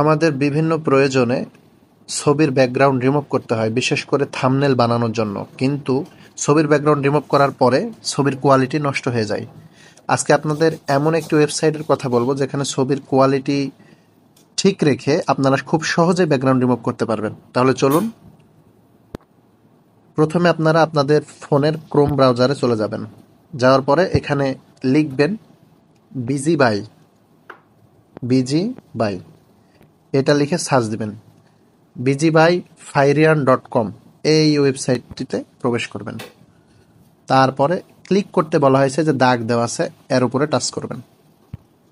আমাদের বিভিন্ন প্রয়োজনে ছবির ব্যাকগ্রাউন্ড রিমুভ করতে হয়, বিশেষ করে থাম্বনেল বানানোর জন্য। কিন্তু ছবির ব্যাকগ্রাউন্ড রিমুভ করার পরে ছবির কোয়ালিটি নষ্ট হয়ে যায়। আজকে আপনাদের এমন একটি ওয়েবসাইটের কথা বলবো যেখানে ছবির কোয়ালিটি ঠিক রেখে আপনারা খুব সহজে ব্যাকগ্রাউন্ড রিমুভ করতে পারবেন। তাহলে চলুন, প্রথমে আপনারা আপনাদের ফোনের ক্রোম ব্রাউজারে চলে যাবেন। যাওয়ার পরে এখানে লিখবেন বিজি বাই, বিজি বাই, এটা লিখে সার্চ দিবেন। bijibyfairyarn.com এই ওয়েবসাইটটিতে প্রবেশ করবেন। তারপরে ক্লিক করতে বলা হয়েছে যে দাগ দেওয়া আছে, এর উপরে টাচ করবেন।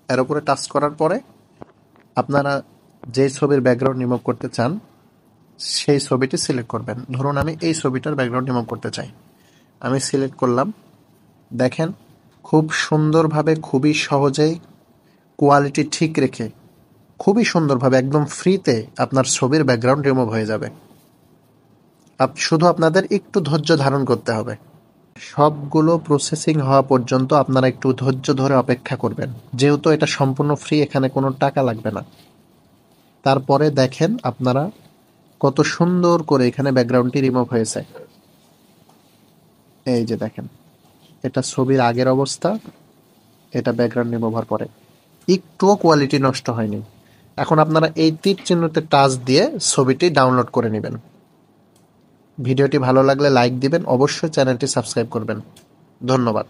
এর উপরে টাচ করার পরে আপনারা যেই ছবির ব্যাকগ্রাউন্ড রিমুভ করতে চান সেই ছবিটি সিলেক্ট করবেন। ধরুন আমি এই ছবিটার ব্যাকগ্রাউন্ড রিমুভ করতে চাই, আমি সিলেক্ট করলাম। দেখেন খুব সুন্দরভাবে, খুবই সহজেই, কোয়ালিটি ঠিক রেখে খুবই সুন্দরভাবে একদম ফ্রিতে আপনার ছবির ব্যাকগ্রাউন্ড রিমুভ হয়ে যাবে। শুধু আপনাদের একটু ধৈর্য ধারণ করতে হবে। সবগুলো প্রসেসিং হওয়া পর্যন্ত আপনারা একটু ধৈর্য ধরে অপেক্ষা করবেন, যেহেতু এটা সম্পূর্ণ ফ্রি, এখানে কোনো টাকা লাগবে না। তারপরে দেখেন আপনারা কত সুন্দর করে এখানে ব্যাকগ্রাউন্ডটি রিমুভ হয়েছে। এই যে দেখেন, এটা ছবির আগের অবস্থা, এটা ব্যাকগ্রাউন্ড রিমুভ হওয়ার পরে একটুও কোয়ালিটি নষ্ট হয়নি। এখন আপনারা এই তীর চিহ্নতে টাচ দিয়ে ছবিটি ডাউনলোড করে নেবেন। ভিডিওটি ভালো লাগলে লাইক দিবেন, অবশ্যই চ্যানেলটি সাবস্ক্রাইব করবেন। ধন্যবাদ।